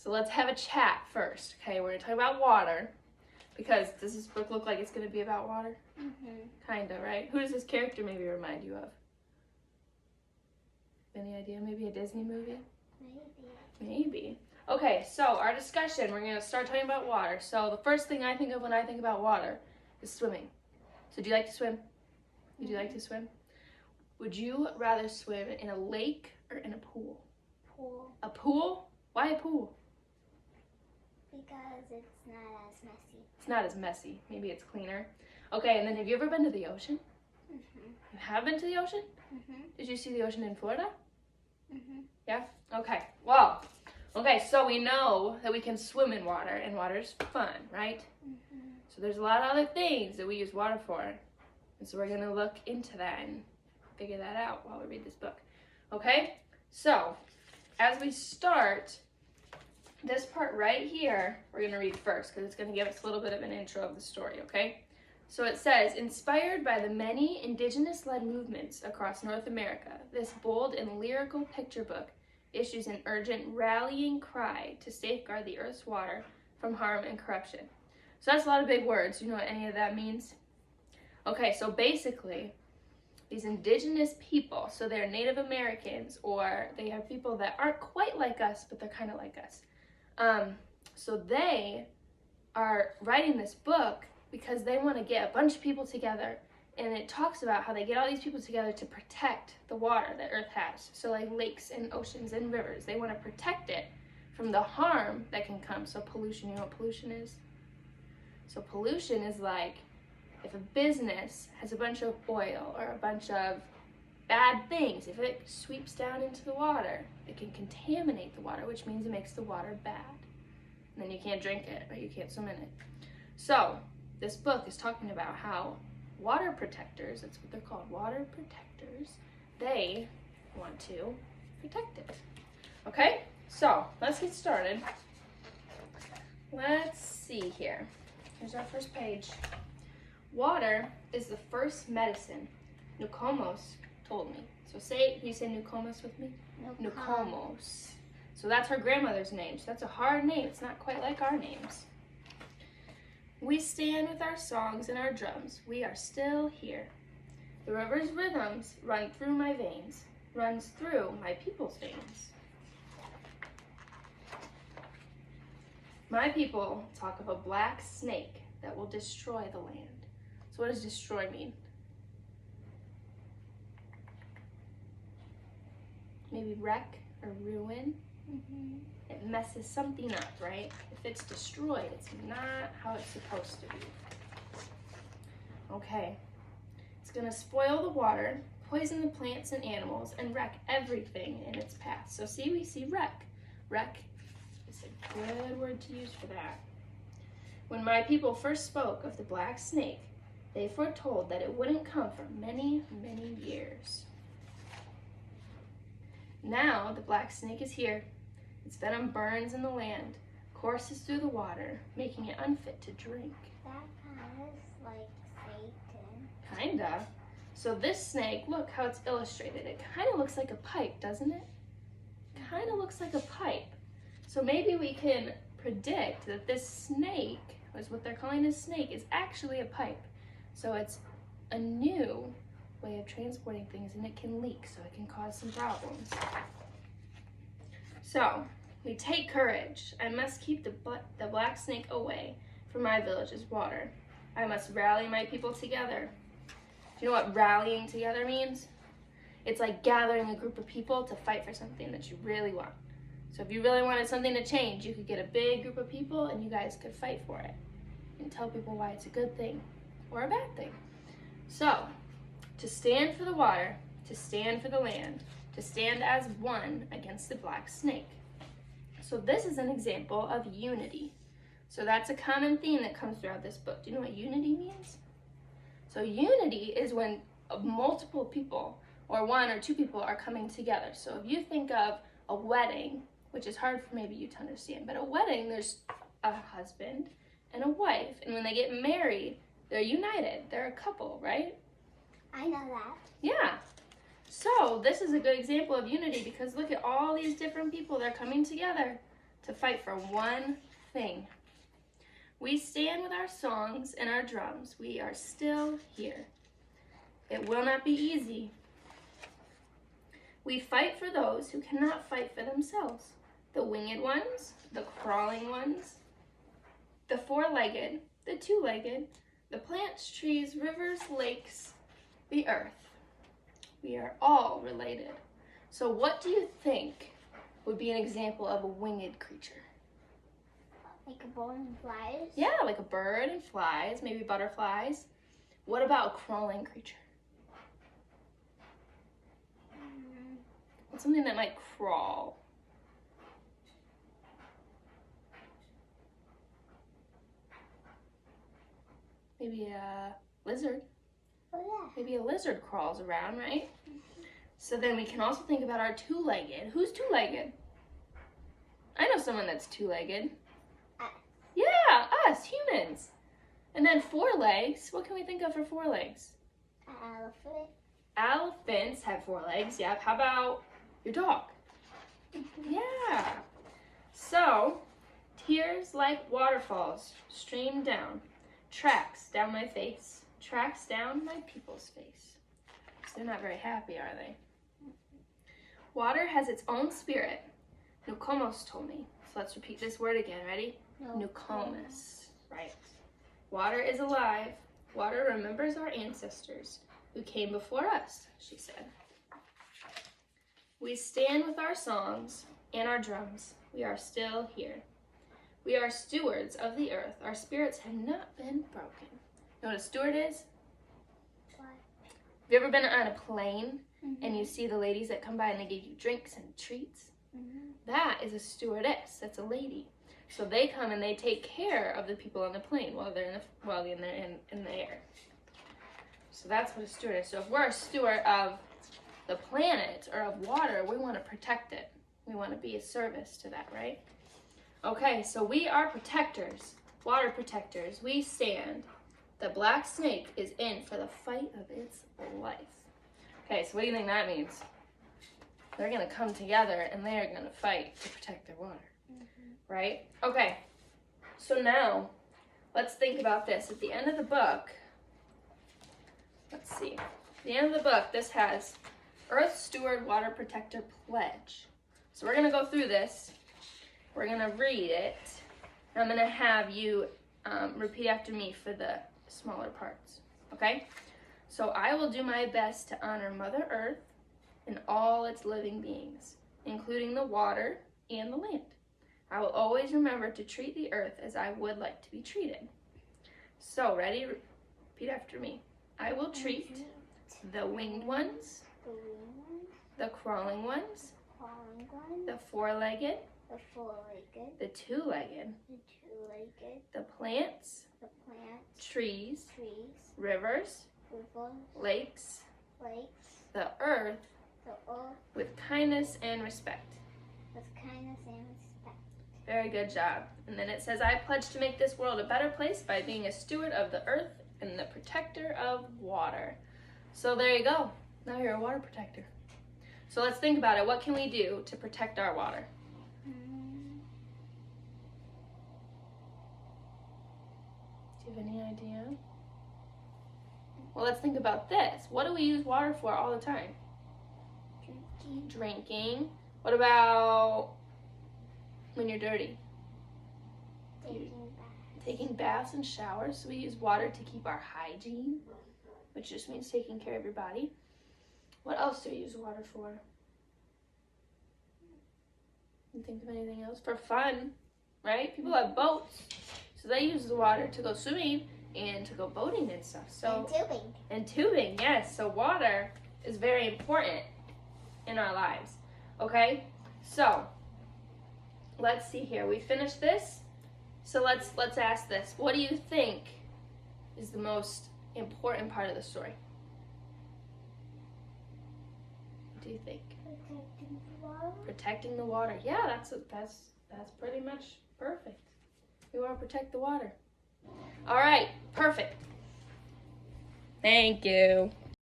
So let's have a chat first, okay? We're gonna talk about water, because does this book look like it's gonna be about water? Kinda, right? Who does this character maybe remind you of? Any idea? Maybe a Disney movie? Maybe. Okay, so our discussion, we're gonna start talking about water. So the first thing I think of when I think about water is swimming. So do you like to swim? Would you like to swim? Would you rather swim in a lake or in a pool? Pool. A pool? Why a pool? Because it's not as messy. It's not as messy. Maybe it's cleaner. Okay, and then have you ever been to the ocean? You have been to the ocean? Did you see the ocean in Florida? Yeah? Okay. Well, okay, so we know that we can swim in water, and water's fun, right? So there's a lot of other things that we use water for. And so we're going to look into that and figure that out while we read this book. Okay? So, as we start, this part right here, we're going to read first because it's going to give us a little bit of an intro of the story, okay? So it says, inspired by the many indigenous-led movements across North America, this bold and lyrical picture book issues an urgent rallying cry to safeguard the Earth's water from harm and corruption. So that's a lot of big words. Do you know what any of that means? Okay, so basically, these indigenous people, so they're Native Americans, or they are people that aren't quite like us, but they're kind of like us. So they are writing this book because they want to get a bunch of people together, and it talks about how they get all these people together to protect the water that Earth has. So like lakes and oceans and rivers, they want to protect it from the harm that can come. So pollution, you know what pollution is? So pollution is like if a business has a bunch of oil or a bunch of bad things, if it sweeps down into the water, it can contaminate the water, which means it makes the water bad. And then you can't drink it or you can't swim in it. So this book is talking about how water protectors, that's what they're called, water protectors, they want to protect it. Okay, so let's get started. Let's see here. Here's our first page. Water is the first medicine, Nukomos told me. So can you say Nukomos with me? Nukomos. So that's her grandmother's name. So that's a hard name. It's not quite like our names. We stand with our songs and our drums. We are still here. The river's rhythms run through my veins, runs through my people's veins. My people talk of a black snake that will destroy the land. So what does destroy mean? Maybe wreck or ruin. It messes something up, right? If it's destroyed, it's not how it's supposed to be. Okay. It's going to spoil the water, poison the plants and animals, and wreck everything in its path. So we see wreck. Wreck is a good word to use for that. When my people first spoke of the black snake, they foretold that it wouldn't come for many, many years. Now the black snake is here. Its venom burns in the land, courses through the water, making it unfit to drink. That kind of like Satan. Kinda. So this snake, look how it's illustrated. It kind of looks like a pipe, doesn't it? Kind of looks like a pipe. So maybe we can predict that this snake, is what they're calling a snake, is actually a pipe. So it's a new way of transporting things, and it can leak, so it can cause some problems. So we take courage. I must keep the black snake away from my village's water. I must rally my people together. Do you know what rallying together means? It's like gathering a group of people to fight for something that you really want. So if you really wanted something to change, you could get a big group of people and you guys could fight for it and tell people why it's a good thing or a bad thing. So, to stand for the water, to stand for the land, to stand as one against the black snake. So this is an example of unity. So that's a common theme that comes throughout this book. Do you know what unity means? So unity is when multiple people or one or two people are coming together. So if you think of a wedding, which is hard for maybe you to understand, but a wedding, there's a husband and a wife. And when they get married, they're united. They're a couple, right? I know that. Yeah. So this is a good example of unity because look at all these different people. They're coming together to fight for one thing. We stand with our songs and our drums. We are still here. It will not be easy. We fight for those who cannot fight for themselves. The winged ones, the crawling ones, the four-legged, the two-legged, the plants, trees, rivers, lakes, the earth. We are all related. So what do you think would be an example of a winged creature? Like a bird and flies? Yeah, like a bird and flies, maybe butterflies. What about a crawling creature? What's something that might crawl? Maybe a lizard. Oh, yeah. Maybe a lizard crawls around, right? So then we can also think about our two-legged. Who's two-legged? I know someone that's two-legged. Us. Yeah, us, humans. And then four legs. What can we think of for four legs? An elephant. Elephants have four legs. Yep. How about your dog? Yeah. So, tears like waterfalls stream down, tracks down my face, tracks down my people's face. So they're not very happy, are they? Water has its own spirit. Nukomos told me. So let's repeat this word again. Ready? Nukomos. Right. Water is alive. Water remembers our ancestors who came before us, she said. We stand with our songs and our drums. We are still here. We are stewards of the earth. Our spirits have not been broken. You know what a steward is? What? Have you ever been on a plane and you see the ladies that come by and they give you drinks and treats? That is a stewardess. That's a lady. So they come and they take care of the people on the plane while they're in the air. So that's what a steward is. So if we're a steward of the planet or of water, we want to protect it. We want to be a service to that, right? Okay, so we are protectors, water protectors. We stand. The black snake is in for the fight of its life. Okay, so what do you think that means? They're going to come together and they're going to fight to protect their water, right? Okay, so now let's think about this. At the end of the book, let's see. At the end of the book, this has Earth Steward Water Protector Pledge. So we're going to go through this. We're going to read it. I'm going to have you repeat after me for the smaller parts, okay? So I will do my best to honor Mother Earth and all its living beings, including the water and the land. I will always remember to treat the earth as I would like to be treated. So, ready? Repeat after me. I will treat the winged ones, the crawling ones, the four-legged, the two-legged, the plants, trees, rivers, lakes, the earth, with kindness and respect. Very good job. And then it says, I pledge to make this world a better place by being a steward of the earth and the protector of water. So there you go. Now you're a water protector. So let's think about it. What can we do to protect our water? Do you have any idea? Well, let's think about this. What do we use water for all the time? Drinking. What about when you're dirty? Taking baths and showers. So we use water to keep our hygiene, which just means taking care of your body. What else do you use water for? You think of anything else? For fun, right? People have boats, so they use the water to go swimming and to go boating and stuff. So and tubing, yes. So water is very important in our lives. Okay, so let's see here. We finished this. So let's ask this. What do you think is the most important part of the story? What do you think? Protecting the water. Protecting the water. Yeah, that's pretty much perfect. We want to protect the water. All right, perfect. Thank you.